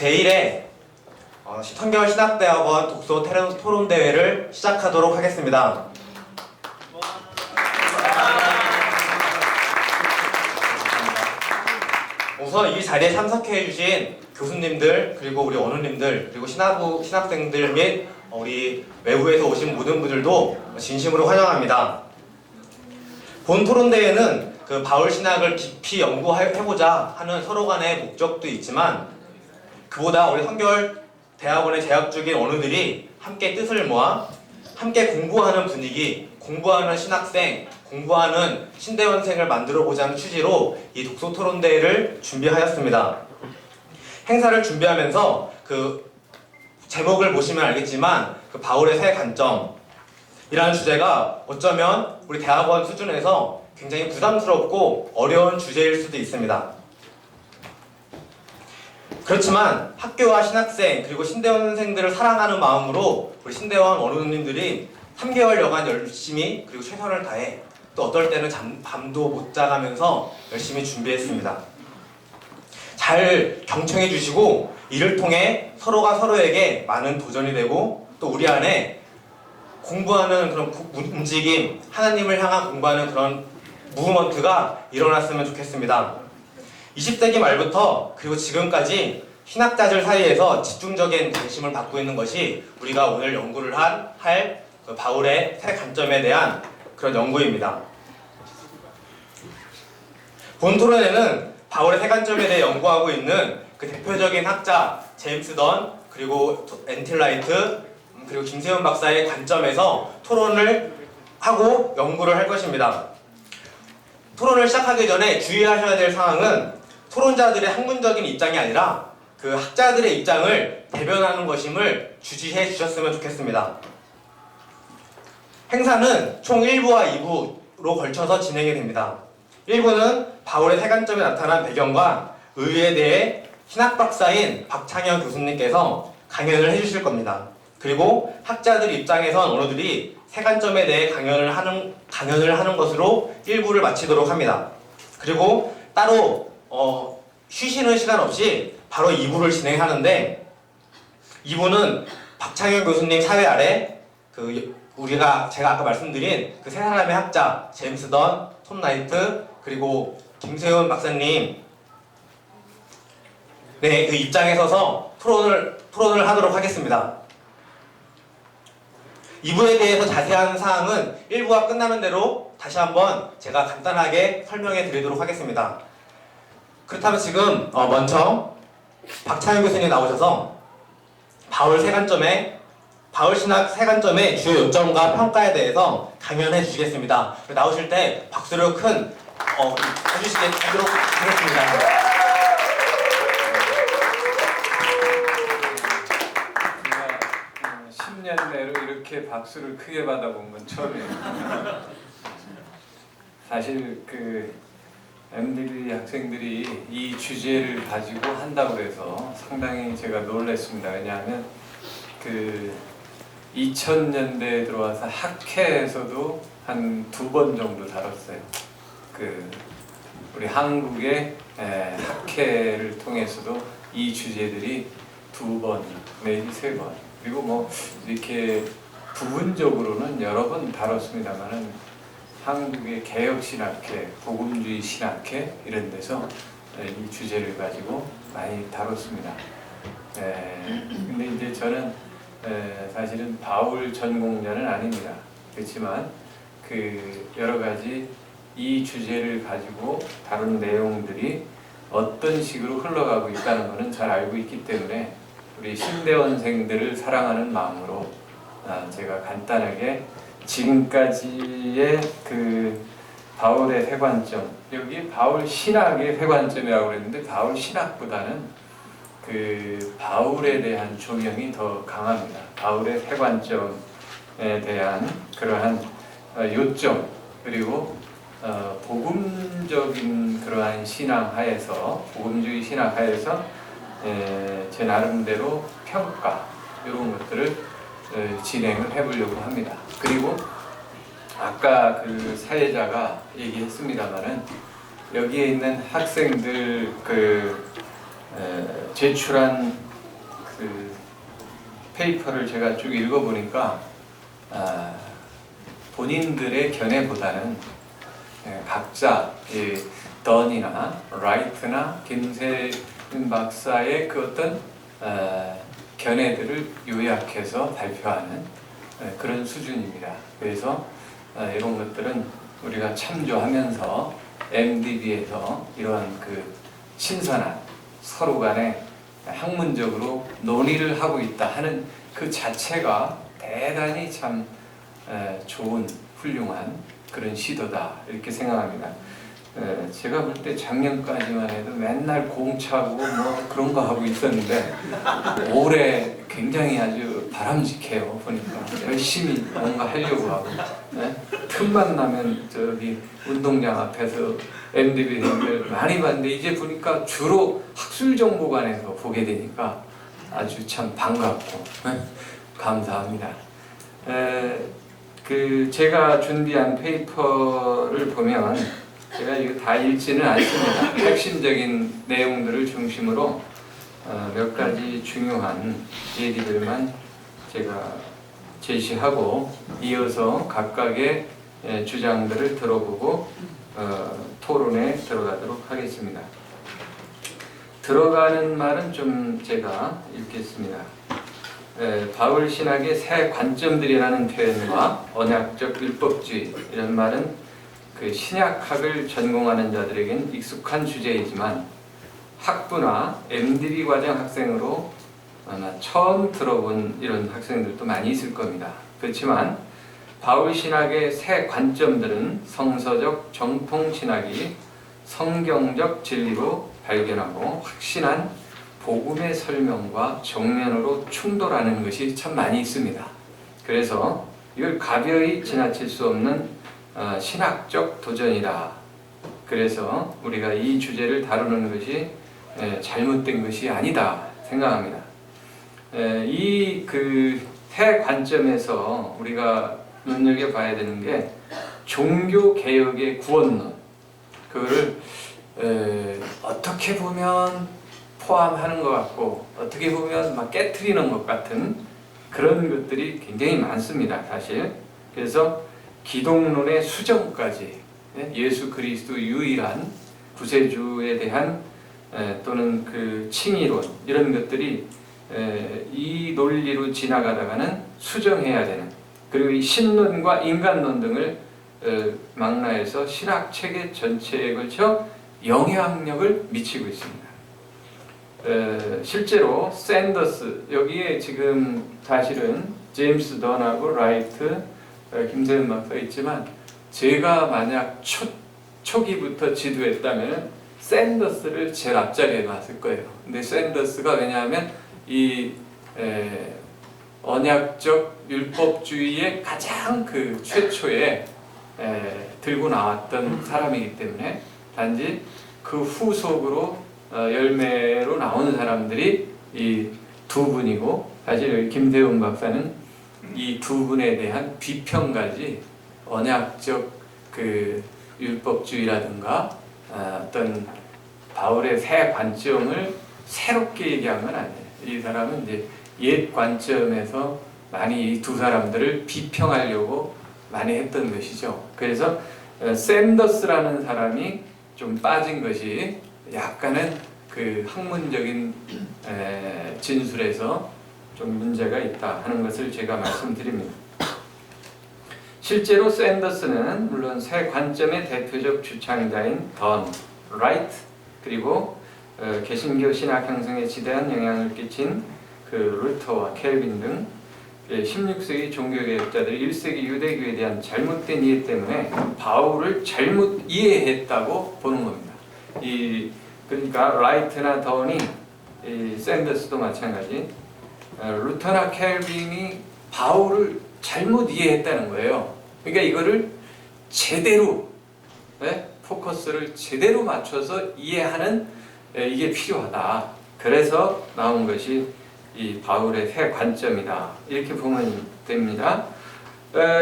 제1회 성결 신학대학원 독서 토론 대회를 시작하도록 하겠습니다. 우선 이 자리에 참석해 주신 교수님들, 그리고 우리 원우님들, 그리고 신학생들 및 우리 외부에서 오신 모든 분들도 진심으로 환영합니다. 본 토론 대회는 그 바울 신학을 깊이 연구해보자 하는 서로 간의 목적도 있지만, 그보다 우리 성결 대학원에 재학 중인 원우들이 함께 뜻을 모아 함께 공부하는 분위기, 공부하는 신학생, 공부하는 신대원생을 만들어보자는 취지로 이 독서 토론 대회를 준비하였습니다. 행사를 준비하면서 그 제목을 보시면 알겠지만 그 바울의 새 관점이라는 주제가 어쩌면 우리 대학원 수준에서 굉장히 부담스럽고 어려운 주제일 수도 있습니다. 그렇지만 학교와 신학생 그리고 신대원생들을 사랑하는 마음으로 우리 신대원 원우님들이 3개월여간 열심히 그리고 최선을 다해 또 어떨 때는 밤도 못 자가면서 열심히 준비했습니다. 잘 경청해 주시고 이를 통해 서로가 서로에게 많은 도전이 되고 또 우리 안에 공부하는 그런 움직임, 하나님을 향한 공부하는 그런 무브먼트가 일어났으면 좋겠습니다. 20세기 말부터 그리고 지금까지 신학자들 사이에서 집중적인 관심을 받고 있는 것이 우리가 오늘 연구를 할 그 바울의 새 관점에 대한 그런 연구입니다. 본 토론에는 바울의 새 관점에 대해 연구하고 있는 그 대표적인 학자 제임스 던, 그리고 엔틸라이트, 그리고 김세훈 박사의 관점에서 토론을 하고 연구를 할 것입니다. 토론을 시작하기 전에 주의하셔야 될 사항은 토론자들의 학문적인 입장이 아니라 그 학자들의 입장을 대변하는 것임을 주지해 주셨으면 좋겠습니다. 행사는 총 1부와 2부로 걸쳐서 진행이 됩니다. 1부는 바울의 새 관점에 나타난 배경과 의의에 대해 신학박사인 박창현 교수님께서 강연을 해주실 겁니다. 그리고 학자들 입장에선 원우들이 새 관점에 대해 강연을 하는 것으로 1부를 마치도록 합니다. 그리고 따로 쉬시는 시간 없이 바로 2부를 진행하는데, 2부는 박창현 교수님 사회 아래 제가 아까 말씀드린 그 세 사람의 학자 제임스 던, 톰 나이트, 그리고 김세훈 박사님 그 입장에 서서 토론을 하도록 하겠습니다. 2부에 대해서 자세한 사항은 1부가 끝나는 대로 다시 한번 제가 간단하게 설명해 드리도록 하겠습니다. 그렇다면 지금 먼저 박창현 교수님 나오셔서 바울 신학 새 관점의 주요 요점과 평가에 대해서 강연해 주시겠습니다. 나오실 때 박수를 해주시도록 하겠습니다. 제가 10년 내로 이렇게 박수를 크게 받아본 건 처음이에요. 사실 그 MDB 학생들이 이 주제를 가지고 한다고 해서 상당히 제가 놀랐습니다. 왜냐하면 그 2000년대에 들어와서 학회에서도 한 2번 정도 다뤘어요. 그 우리 한국의 학회를 통해서도 이 주제들이 2번, 내지 3번, 그리고 뭐 이렇게 부분적으로는 여러 번 다뤘습니다만은 한국의 개혁신학회, 복음주의 신학회 이런 데서 이 주제를 가지고 많이 다뤘습니다. 근데 이제 저는 사실은 바울 전공자는 아닙니다. 그렇지만 그 여러 가지 이 주제를 가지고 다룬 내용들이 어떤 식으로 흘러가고 있다는 것은 잘 알고 있기 때문에 우리 신대원생들을 사랑하는 마음으로 제가 간단하게 지금까지의 그 바울의 새 관점, 여기 바울 신학의 새 관점이라고 그랬는데 바울 신학보다는 그 바울에 대한 조명이 더 강합니다. 바울의 새 관점에 대한 그러한 요점, 그리고 복음적인 그러한 신앙 하에서, 복음주의 신앙 하에서 제 나름대로 평가 이런 것들을 진행을 해보려고 합니다. 그리고 아까 그 사회자가 얘기했습니다만은 여기에 있는 학생들 제출한 그 페이퍼를 제가 쭉 읽어보니까 본인들의 견해보다는 각자 던이나 라이트나 김세윤 박사의 그 어떤 견해들을 요약해서 발표하는 그런 수준입니다. 그래서 이런 것들은 우리가 참조하면서 MDB에서 이러한 그 신선한 서로 간에 학문적으로 논의를 하고 있다 하는 그 자체가 대단히 참 좋은 훌륭한 그런 시도다 이렇게 생각합니다. 제가 볼 때 작년까지만 해도 맨날 공차고 뭐 그런 거 하고 있었는데 올해 굉장히 아주 바람직해요. 보니까 열심히 뭔가 하려고 하고 틈만 나면 저기 운동장 앞에서 MDB 행들 많이 봤는데 이제 보니까 주로 학술정보관에서 보게 되니까 아주 참 반갑고 감사합니다. 그 제가 준비한 페이퍼를 보면 제가 이거 다 읽지는 않습니다. 핵심적인 내용들을 중심으로 몇 가지 중요한 얘기들만 제가 제시하고 이어서 각각의 주장들을 들어보고 토론에 들어가도록 하겠습니다. 들어가는 말은 좀 제가 읽겠습니다. 바울 신학의 새 관점들이라는 표현과 언약적 율법주의 이런 말은 그 신약학을 전공하는 자들에겐 익숙한 주제이지만 학부나 MDB 과정 학생으로 아마 처음 들어본 이런 학생들도 많이 있을 겁니다. 그렇지만 바울 신학의 새 관점들은 성서적 정통 신학이 성경적 진리로 발견하고 확신한 복음의 설명과 정면으로 충돌하는 것이 참 많이 있습니다. 그래서 이걸 가벼이 지나칠 수 없는 신학적 도전이다. 그래서 우리가 이 주제를 다루는 것이 잘못된 것이 아니다 생각합니다. 이 그 새 관점에서 우리가 눈여겨봐야 되는 게 종교 개혁의 구원론, 그거를 어떻게 보면 포함하는 것 같고 어떻게 보면 막 깨트리는 것 같은 그런 것들이 굉장히 많습니다, 사실. 그래서 기독론의 수정까지 예수 그리스도 유일한 구세주에 대한 또는 그 칭의론 이런 것들이 이 논리로 지나가다가는 수정해야 되는, 그리고 이 신론과 인간론 등을 망라해서 신학 체계 전체에 걸쳐 영향력을 미치고 있습니다. 실제로 샌더스, 여기에 지금 사실은 제임스 던하고 라이트, 김세윤 박사 있지만 제가 만약 초기부터 지도했다면 샌더스를 제일 앞자리에 놨을 거예요. 근데 샌더스가 왜냐하면 이 언약적 율법주의의 가장 그 최초에 들고 나왔던 사람이기 때문에 단지 그 후속으로 열매로 나오는 사람들이 이 두 분이고, 사실 김세윤 박사는 이 두 분에 대한 비평까지 언약적 그 율법주의라든가 어떤 바울의 새 관점을 새롭게 얘기한 건 아니에요. 이 사람은 이제 옛 관점에서 많이 이 두 사람들을 비평하려고 많이 했던 것이죠. 그래서 샌더스라는 사람이 좀 빠진 것이 약간은 그 학문적인 진술에서 좀 문제가 있다 하는 것을 제가 말씀드립니다. 실제로 샌더스는 물론 새 관점의 대표적 주창자인 던, 라이트, 그리고 개신교 신학 형성에 지대한 영향을 끼친 그 루터와 켈빈 등 16세기 종교개혁자들이 1세기 유대교에 대한 잘못된 이해 때문에 바울을 잘못 이해했다고 보는 겁니다. 그러니까 라이트나 던이, 샌더스도 마찬가지, 루터나 켈빈이 바울을 잘못 이해했다는 거예요. 그러니까 이거를 제대로 포커스를 제대로 맞춰서 이해하는 이게 필요하다. 그래서 나온 것이 이 바울의 새 관점이다. 이렇게 보면 됩니다.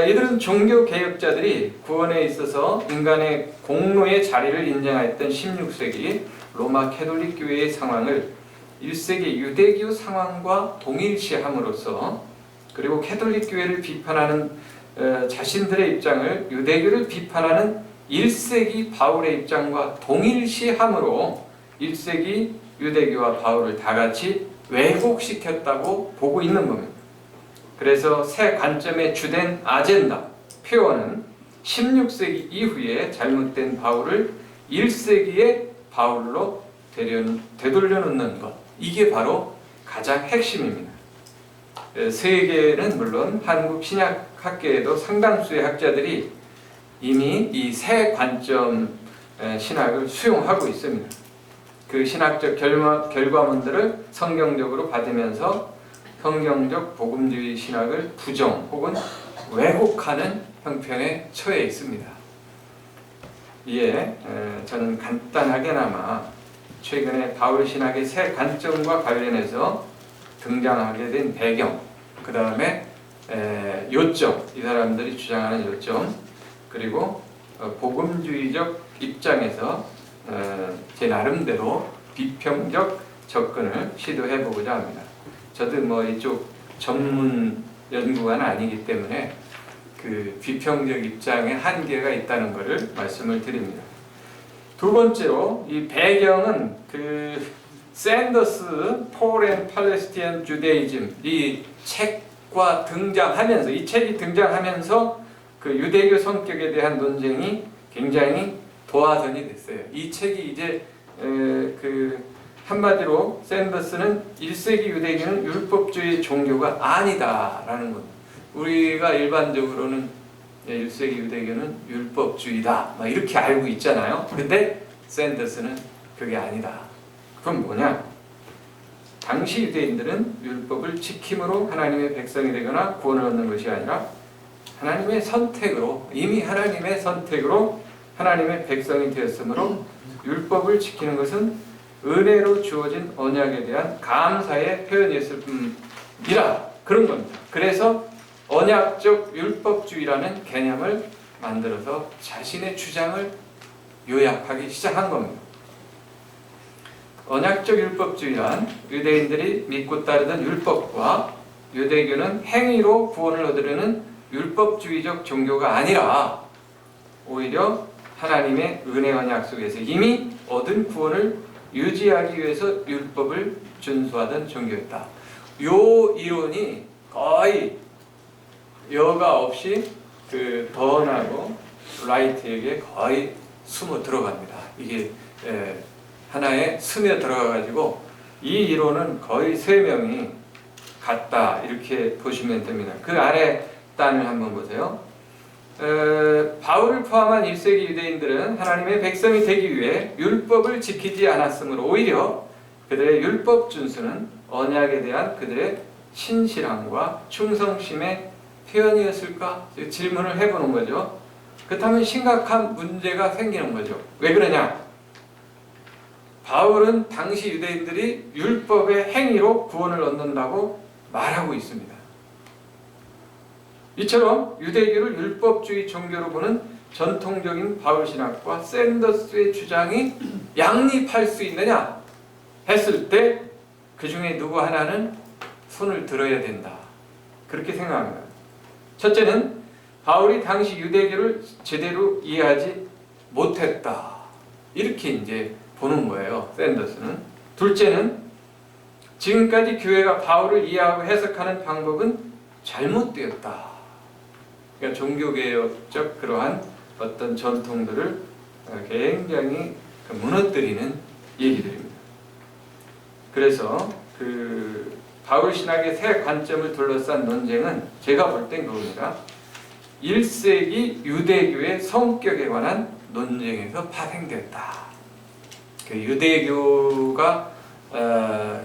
이들은 종교 개혁자들이 구원에 있어서 인간의 공로의 자리를 인정했던 16세기 로마 캐톨릭 교회의 상황을 1세기 유대교 상황과 동일시함으로써 그리고 캐톨릭 교회를 비판하는 자신들의 입장을 유대교를 비판하는 1세기 바울의 입장과 동일시함으로 1세기 유대교와 바울을 다같이 왜곡시켰다고 보고 있는 겁니다. 그래서 새 관점의 주된 아젠다, 표어는 16세기 이후에 잘못된 바울을 1세기의 바울로 되돌려놓는 것, 이게 바로 가장 핵심입니다. 세계는 물론 한국 신약학계에도 상당수의 학자들이 이미 이 새 관점 신학을 수용하고 있습니다. 그 신학적 결과문들을 성경적으로 받으면서 성경적 복음주의 신학을 부정 혹은 왜곡하는 형편에 처해 있습니다. 이에 저는 간단하게나마 최근에 바울 신학의 새 관점과 관련해서 등장하게 된 배경, 그 다음에 요점, 이 사람들이 주장하는 요점, 그리고 복음주의적 입장에서 제 나름대로 비평적 접근을 시도해보고자 합니다. 저도 뭐 이쪽 전문 연구가는 아니기 때문에 그 비평적 입장에 한계가 있다는 것을 말씀을 드립니다. 두 번째로 이 배경은 그 샌더스 폴 앤 팔레스티안 주데이즘 이 책과 등장하면서 이 책이 등장하면서 그 유대교 성격에 대한 논쟁이 굉장히 도화선이 됐어요. 이 책이 이제 그 한마디로 샌더스는 1세기 유대교는 율법주의 종교가 아니다라는 겁니다. 우리가 일반적으로는 1세기 유대교는 율법주의다 막 이렇게 알고 있잖아요. 근데 샌더스는 그게 아니다. 그건 뭐냐? 당시 유대인들은 율법을 지킴으로 하나님의 백성이 되거나 구원을 얻는 것이 아니라 하나님의 선택으로, 이미 하나님의 선택으로 하나님의 백성이 되었으므로 율법을 지키는 것은 은혜로 주어진 언약에 대한 감사의 표현이었을 뿐이라, 그런 겁니다. 그래서 언약적 율법주의라는 개념을 만들어서 자신의 주장을 요약하기 시작한 겁니다. 언약적 율법주의란 유대인들이 믿고 따르던 율법과 유대교는 행위로 구원을 얻으려는 율법주의적 종교가 아니라 오히려 하나님의 은혜 언약 속에서 이미 얻은 구원을 유지하기 위해서 율법을 준수하던 종교였다. 요 이론이 거의 여과 없이 그 더하고 라이트에게 거의 숨어 들어갑니다. 이게 하나에 스며 들어가가지고 이 이론은 거의 세 명이 같다 이렇게 보시면 됩니다. 그 아래 단을 한번 보세요. 바울을 포함한 1세기 유대인들은 하나님의 백성이 되기 위해 율법을 지키지 않았으므로 오히려 그들의 율법 준수는 언약에 대한 그들의 신실함과 충성심의 표현이었을까? 질문을 해보는 거죠. 그렇다면 심각한 문제가 생기는 거죠. 왜 그러냐? 바울은 당시 유대인들이 율법의 행위로 구원을 얻는다고 말하고 있습니다. 이처럼 유대교를 율법주의 종교로 보는 전통적인 바울 신학과 샌더스의 주장이 양립할 수 있느냐 했을 때 그 중에 누구 하나는 손을 들어야 된다. 그렇게 생각합니다. 첫째는 바울이 당시 유대교를 제대로 이해하지 못했다. 이렇게 이제 보는 거예요. 샌더스는. 둘째는 지금까지 교회가 바울을 이해하고 해석하는 방법은 잘못되었다. 그러니까 종교개혁적 그러한 어떤 전통들을 굉장히 무너뜨리는 얘기들입니다. 그래서 그 바울 신학의 새 관점을 둘러싼 논쟁은 제가 볼 땐 그겁니다. 1세기 유대교의 성격에 관한 논쟁에서 파생됐다. 그 유대교가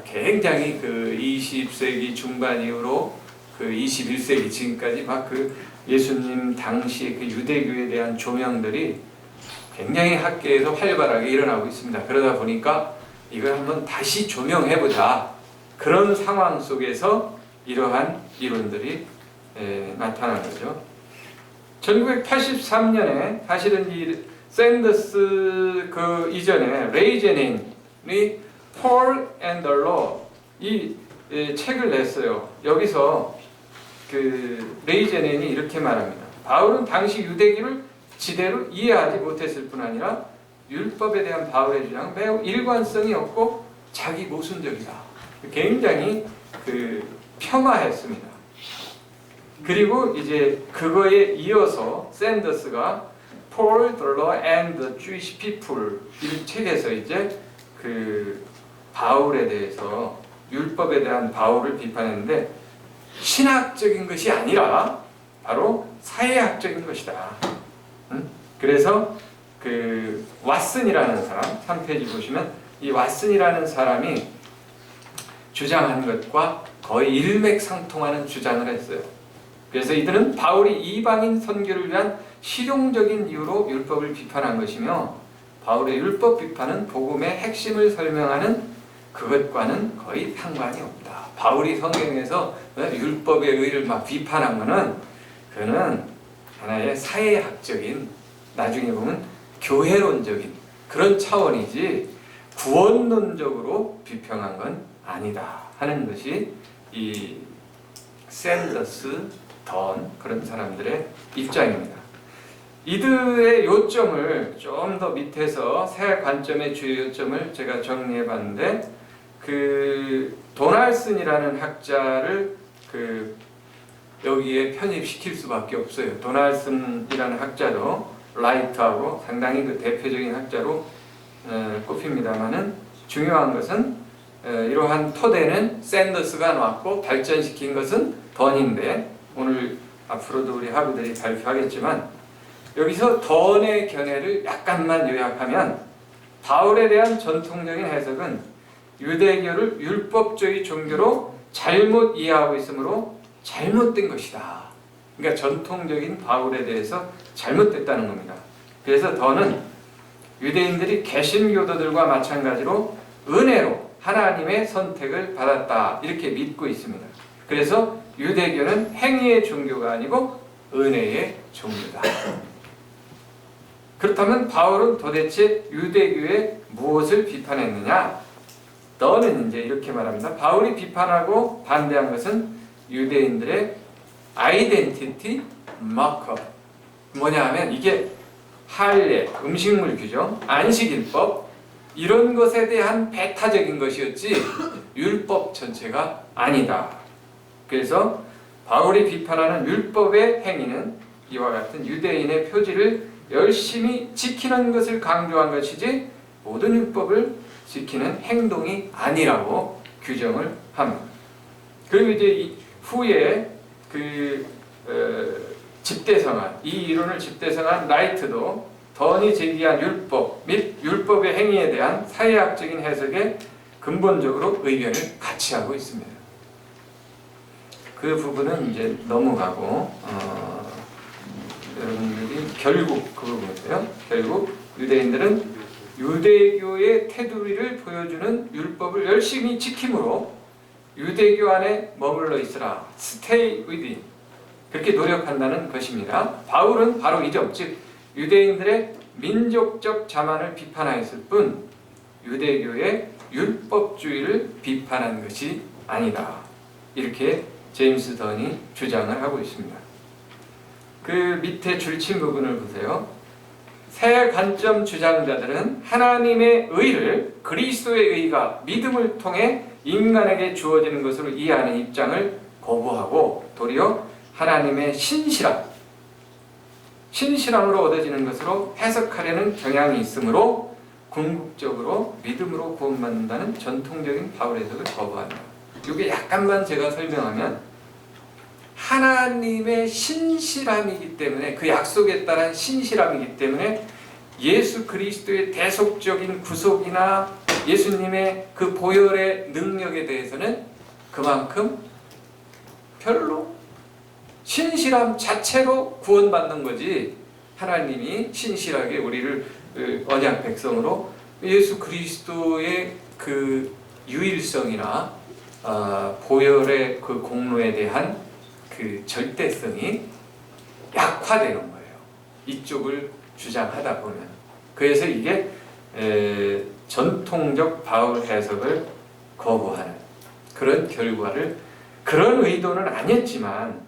굉장히 그 20세기 중반 이후로 그 21세기 지금까지 막 그 예수님 당시의 그 유대교에 대한 조명들이 굉장히 학계에서 활발하게 일어나고 있습니다. 그러다 보니까 이걸 한번 다시 조명해보자. 그런 상황 속에서 이러한 이론들이 나타난 거죠. 1983년에 사실은 이 샌더스 그 이전에 레이 제닌이 Paul and the Law 이 책을 냈어요. 여기서 그 레이제넨이 이렇게 말합니다. 바울은 당시 유대교를 지대로 이해하지 못했을 뿐 아니라 율법에 대한 바울의 주장은 매우 일관성이 없고 자기 모순적이다. 굉장히 폄하했습니다. 그리고 이제 그거에 이어서 샌더스가 Paul, the Law and the Jewish People 이 책에서 이제 바울에 대해서 율법에 대한 바울을 비판했는데 신학적인 것이 아니라 바로 사회학적인 것이다. 그래서 왓슨이라는 사람 3페이지 보시면 이 왓슨이라는 사람이 주장한 것과 거의 일맥상통하는 주장을 했어요. 그래서 이들은 바울이 이방인 선교를 위한 실용적인 이유로 율법을 비판한 것이며 바울의 율법 비판은 복음의 핵심을 설명하는 그것과는 거의 상관이 없다. 바울이 성경에서 율법의 의를 막 비판한 것은 그는 하나의 사회학적인 나중에 보면 교회론적인 그런 차원이지 구원론적으로 비평한 건 아니다 하는 것이 이 샌더스, 던 그런 사람들의 입장입니다. 이들의 요점을 좀 더 밑에서 세 관점의 주요 요점을 제가 정리해 봤는데 도널슨이라는 학자를 여기에 편입시킬 수밖에 없어요. 도널슨이라는 학자도 라이트하고 상당히 대표적인 학자로 꼽힙니다만은 중요한 것은 이러한 토대는 샌더스가 놨고 발전시킨 것은 던인데 오늘 앞으로도 우리 학우들이 발표하겠지만 여기서 던의 견해를 약간만 요약하면 바울에 대한 전통적인 해석은 유대교를 율법주의 종교로 잘못 이해하고 있으므로 잘못된 것이다. 그러니까 전통적인 바울에 대해서 잘못됐다는 겁니다. 그래서 던은 유대인들이 개신교도들과 마찬가지로 은혜로 하나님의 선택을 받았다 이렇게 믿고 있습니다. 그래서 유대교는 행위의 종교가 아니고 은혜의 종교다. 그렇다면 바울은 도대체 유대교에 무엇을 비판했느냐? 너는 이제 이렇게 말합니다. 바울이 비판하고 반대한 것은 유대인들의 아이덴티티 마커. 뭐냐 하면 이게 할례, 음식물 규정, 안식일법 이런 것에 대한 배타적인 것이었지 율법 전체가 아니다. 그래서 바울이 비판하는 율법의 행위는 이와 같은 유대인의 표지를 열심히 지키는 것을 강조한 것이지 모든 율법을 지키는 행동이 아니라고 규정을 합니다. 그리고 이제 후에 집대성한 이 이론을 집대성한 라이트도 던이 제기한 율법 및 율법의 행위에 대한 사회학적인 해석에 근본적으로 의견을 같이 하고 있습니다. 그 부분은 이제 넘어가고 여러분들이 결국 그 부분이에요. 결국 유대인들은 유대교의 테두리를 보여주는 율법을 열심히 지킴으로 유대교 안에 머물러 있으라. Stay within. 그렇게 노력한다는 것입니다. 바울은 바로 이 점, 즉 유대인들의 민족적 자만을 비판하였을 뿐 유대교의 율법주의를 비판한 것이 아니다. 이렇게 제임스 던이 주장을 하고 있습니다. 그 밑에 줄친 부분을 보세요. 새 관점 주장자들은 하나님의 의를 그리스도의 의가 믿음을 통해 인간에게 주어지는 것으로 이해하는 입장을 거부하고 도리어 하나님의 신실함으로 얻어지는 것으로 해석하려는 경향이 있으므로 궁극적으로 믿음으로 구원받는다는 전통적인 바울 해석을 거부한다. 이게 약간만 제가 설명하면 하나님의 신실함이기 때문에 그 약속에 따른 신실함이기 때문에 예수 그리스도의 대속적인 구속이나 예수님의 그 보혈의 능력에 대해서는 그만큼 별로 신실함 자체로 구원받는 거지 하나님이 신실하게 우리를 언약 백성으로 예수 그리스도의 그 유일성이나 보혈의 그 공로에 대한 그 절대성이 약화되는 거예요. 이쪽을 주장하다 보면. 그래서 이게 전통적 바울 해석을 거부하는 그런 결과를, 그런 의도는 아니었지만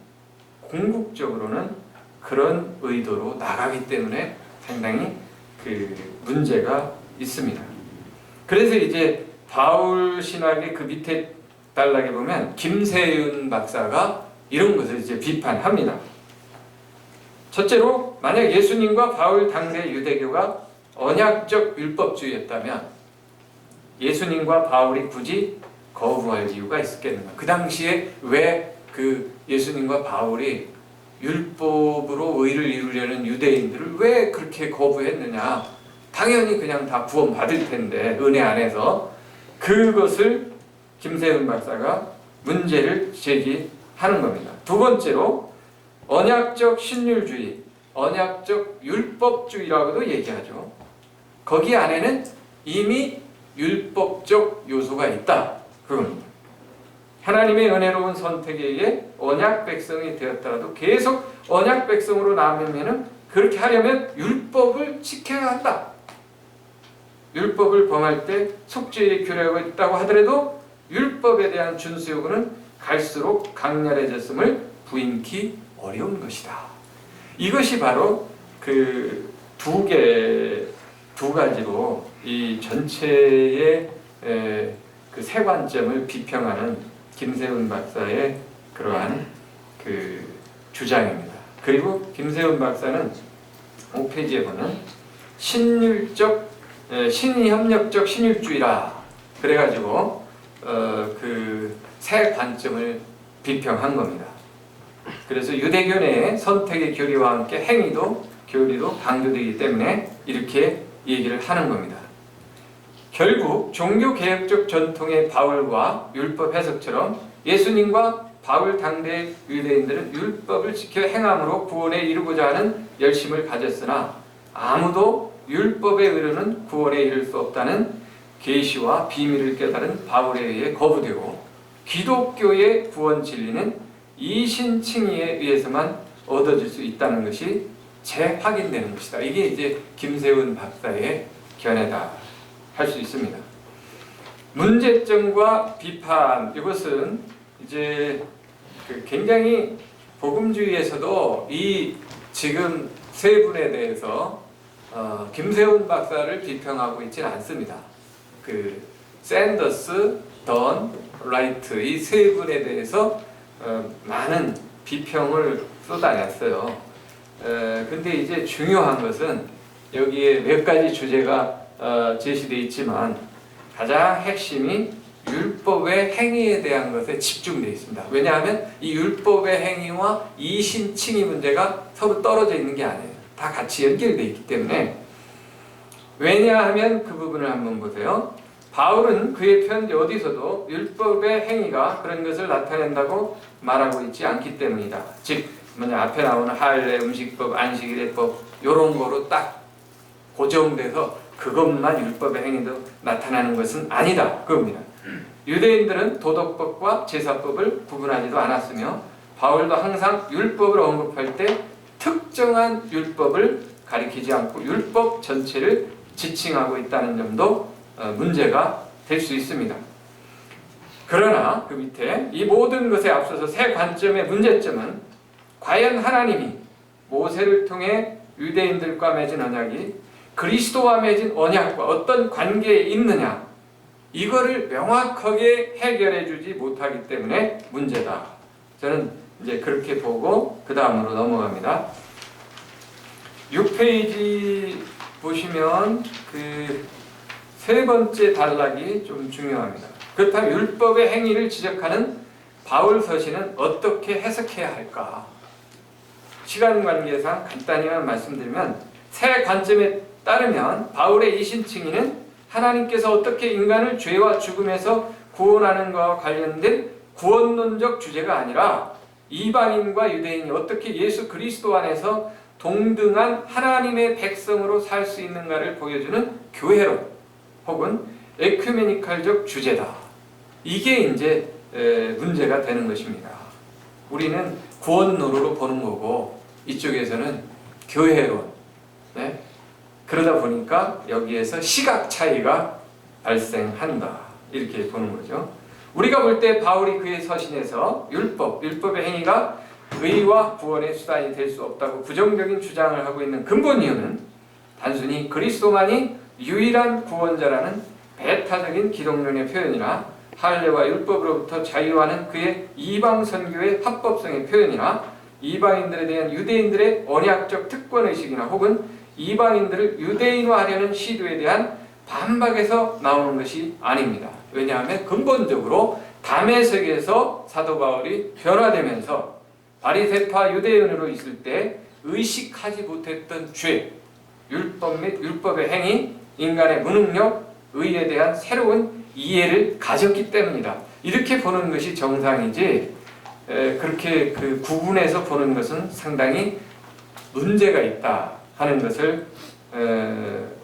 궁극적으로는 그런 의도로 나가기 때문에 상당히 그 문제가 있습니다. 그래서 이제 바울 신학의 그 밑에 단락에 보면 김세윤 박사가 이런 것을 이제 비판합니다. 첫째로, 만약 예수님과 바울 당대 유대교가 언약적 율법주의였다면 예수님과 바울이 굳이 거부할 이유가 있었겠는가? 그 당시에 왜 그 예수님과 바울이 율법으로 의를 이루려는 유대인들을 왜 그렇게 거부했느냐? 당연히 그냥 다 구원받을 텐데, 은혜 안에서. 그것을 김세윤 박사가 문제를 제기하는 겁니다. 두 번째로, 언약적 신율주의, 언약적 율법주의라고도 얘기하죠. 거기 안에는 이미 율법적 요소가 있다. 그겁니다. 하나님의 은혜로운 선택에 의해 언약 백성이 되었더라도 계속 언약 백성으로 남으면, 그렇게 하려면 율법을 지켜야 한다. 율법을 범할 때 속죄의 규례가 있다고 하더라도 율법에 대한 준수 요구는 갈수록 강렬해졌음을 부인키 어려운 것이다. 이것이 바로 그 두 가지로 이 전체의 그 세 관점을 비평하는 김세훈 박사의 그러한 그 주장입니다. 그리고 김세훈 박사는 5페이지에 보면 신협력적 신율주의라 그래가지고 그 세 관점을 비평한 겁니다. 그래서 유대교 내의 선택의 교리와 함께 행위도 교리도 강조되기 때문에 이렇게 얘기를 하는 겁니다. 결국 종교개혁적 전통의 바울과 율법 해석처럼 예수님과 바울 당대 유대인들은 율법을 지켜 행함으로 구원에 이르고자 하는 열심을 가졌으나 아무도 율법에 이르는 구원에 이를 수 없다는 계시와 비밀을 깨달은 바울에 의해 거부되고, 기독교의 구원 진리는 이신칭의에 의해서만 얻어질 수 있다는 것이 재확인되는 것이다. 이게 이제 김세훈 박사의 견해다 할 수 있습니다. 문제점과 비판, 이것은 이제 굉장히 복음주의에서도 이 지금 세 분에 대해서 김세훈 박사를 비평하고 있지는 않습니다. 그 샌더스, 던, 라이트 이 세 분에 대해서 많은 비평을 쏟아냈어요. 근데 이제 중요한 것은 여기에 몇 가지 주제가 제시되어 있지만 가장 핵심이 율법의 행위에 대한 것에 집중되어 있습니다. 왜냐하면 이 율법의 행위와 이신칭의 문제가 서로 떨어져 있는 게 아니에요. 다 같이 연결되어 있기 때문에. 왜냐하면 그 부분을 한번 보세요. 바울은 그의 편 어디서도 율법의 행위가 그런 것을 나타낸다고 말하고 있지 않기 때문이다. 즉 앞에 나오는 할례, 음식법, 안식일법 이런 거로 딱 고정돼서 그것만 율법의 행위도 나타나는 것은 아니다. 그겁니다. 유대인들은 도덕법과 제사법을 구분하지도 않았으며 바울도 항상 율법을 언급할 때 특정한 율법을 가리키지 않고 율법 전체를 지칭하고 있다는 점도 문제가 될 수 있습니다. 그러나 그 밑에 이 모든 것에 앞서서 세 관점의 문제점은 과연 하나님이 모세를 통해 유대인들과 맺은 언약이 그리스도와 맺은 언약과 어떤 관계에 있느냐, 이거를 명확하게 해결해 주지 못하기 때문에 문제다. 저는 이제 그렇게 보고 그 다음으로 넘어갑니다. 6페이지 보시면 그 세 번째 단락이 좀 중요합니다. 그렇다면 율법의 행위를 지적하는 바울 서신은 어떻게 해석해야 할까? 시간 관계상 간단히만 말씀드리면, 세 관점에 따르면 바울의 이신칭의는 하나님께서 어떻게 인간을 죄와 죽음에서 구원하는 것과 관련된 구원론적 주제가 아니라 이방인과 유대인이 어떻게 예수 그리스도 안에서 동등한 하나님의 백성으로 살 수 있는가를 보여주는 교회론 혹은 에큐메니칼적 주제다. 이게 이제 문제가 되는 것입니다. 우리는 구원론으로 보는 거고 이쪽에서는 교회론. 네? 그러다 보니까 여기에서 시각 차이가 발생한다. 이렇게 보는 거죠. 우리가 볼 때 바울이 그의 서신에서 율법의 행위가 의와 구원의 수단이 될 수 없다고 부정적인 주장을 하고 있는 근본 이유는 단순히 그리스도만이 유일한 구원자라는 배타적인 기독론의 표현이나 할례와 율법으로부터 자유하는 그의 이방 선교의 합법성의 표현이나 이방인들에 대한 유대인들의 언약적 특권의식이나 혹은 이방인들을 유대인화하려는 시도에 대한 반박에서 나오는 것이 아닙니다. 왜냐하면 근본적으로 담에색에서 사도 바울이 변화되면서 바리새파 유대인으로 있을 때 의식하지 못했던 죄, 율법 및 율법의 행위, 인간의 무능력, 의에 대한 새로운 이해를 가졌기 때문이다. 이렇게 보는 것이 정상이지 그렇게 그 구분해서 보는 것은 상당히 문제가 있다 하는 것을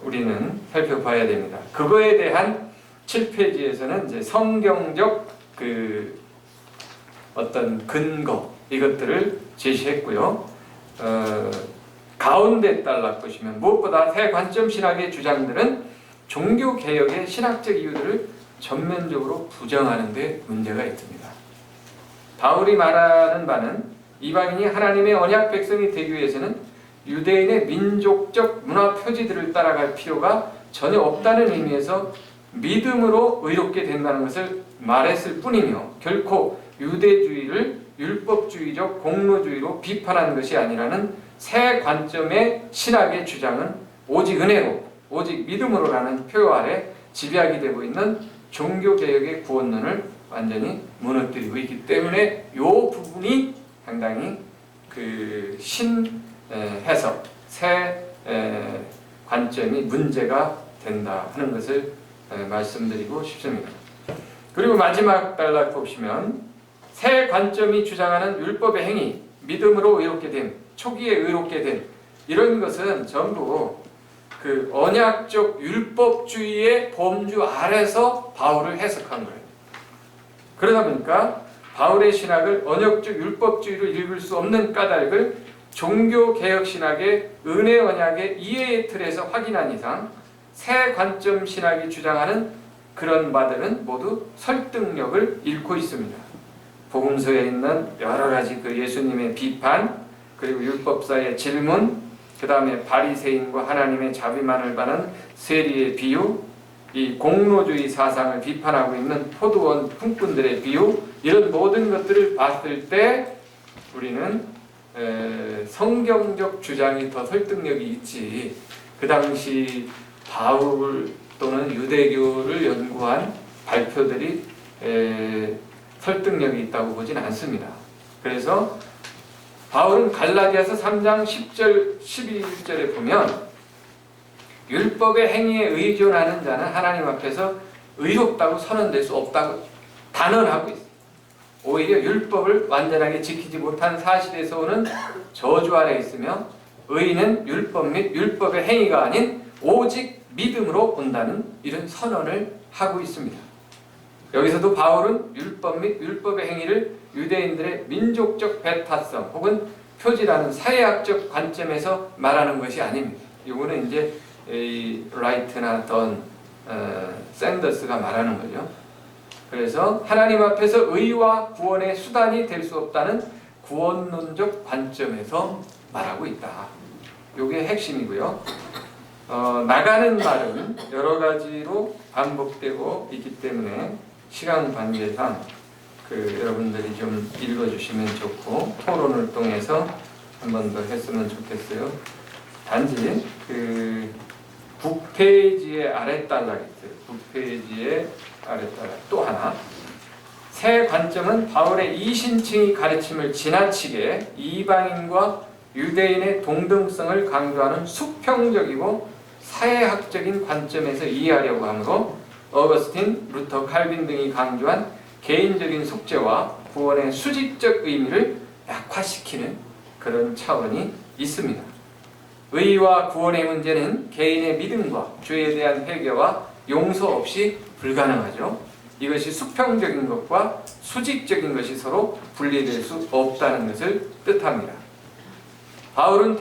우리는 살펴봐야 됩니다. 그거에 대한 7페이지에서는 이제 성경적 그 어떤 근거 이것들을 제시했고요. 가운데 딸락 보시면 무엇보다 새 관점 신학의 주장들은 종교 개혁의 신학적 이유들을 전면적으로 부정하는 데 문제가 있습니다. 바울이 말하는 바는 이방인이 하나님의 언약 백성이 되기 위해서는 유대인의 민족적 문화 표지들을 따라갈 필요가 전혀 없다는 의미에서 믿음으로 의롭게 된다는 것을 말했을 뿐이며 결코 유대주의를 율법주의적 공로주의로 비판한 것이 아니라는 새 관점의 신학의 주장은 오직 은혜로 오직 믿음으로라는 표어 아래 집약이 되고 있는 종교개혁의 구원론을 완전히 무너뜨리고 있기 때문에 이 부분이 상당히 그 신해석, 새 관점이 문제가 된다 하는 것을 말씀드리고 싶습니다. 그리고 마지막 단락 보시면 새 관점이 주장하는 율법의 행위, 믿음으로 의롭게 됨, 초기에 의롭게 됨 이런 것은 전부 그 언약적 율법주의의 범주 아래서 바울을 해석한 거예요. 그러다 보니까 바울의 신학을 언약적 율법주의로 읽을 수 없는 까닭을 종교개혁 신학의 은혜 언약의 이해의 틀에서 확인한 이상 새 관점 신학이 주장하는 그런 바들은 모두 설득력을 잃고 있습니다. 복음서에 있는 여러 가지 그 예수님의 비판, 그리고 율법사의 질문, 그 다음에 바리새인과 하나님의 자비만을 받는 세리의 비유, 이 공로주의 사상을 비판하고 있는 포도원 품꾼들의 비유, 이런 모든 것들을 봤을 때 우리는 성경적 주장이 더 설득력이 있지 그 당시 바울 또는 유대교를 연구한 발표들이 설득력이 있다고 보진 않습니다. 그래서 바울은 갈라디아서 3장 10절, 11절에 보면 율법의 행위에 의존하는 자는 하나님 앞에서 의롭다고 선언될 수 없다고 단언하고 있습니다. 오히려 율법을 완전하게 지키지 못한 사실에서 오는 저주 아래 있으며 의인은 율법 및 율법의 행위가 아닌 오직 믿음으로 온다는 이런 선언을 하고 있습니다. 여기서도 바울은 율법 및 율법의 행위를 유대인들의 민족적 배타성 혹은 표지라는 사회학적 관점에서 말하는 것이 아닙니다. 이거는 이제 라이트나 던 샌더스가 말하는 거죠. 그래서 하나님 앞에서 의와 구원의 수단이 될 수 없다는 구원론적 관점에서 말하고 있다. 이게 핵심이고요. 나가는 말은 여러 가지로 반복되고 있기 때문에 시간 관계상 여러분들이 좀 읽어주시면 좋고 토론을 통해서 한 번 더 했으면 좋겠어요. 단지 9페이지의 아랫단락이 있어요. 9페이지의 아랫단락 또 하나 새 관점은 바울의 이신층이 가르침을 지나치게 이방인과 유대인의 동등성을 강조하는 수평적이고 사회학적인 관점에서 이해하려고 하므로 어거스틴, 루터, 칼빈 등이 강조한 개인적인 속죄와 구원의 수직적 의미를 약화시키는 그런 차원이 있습니다. 의와 구원의 문제는 개인의 믿음과 죄에 대한 회개와 용서 없이 불가능하죠. 이것이 수평적인 것과 수직적인 것이 서로 분리될 수 없다는 것을 뜻합니다. 바울은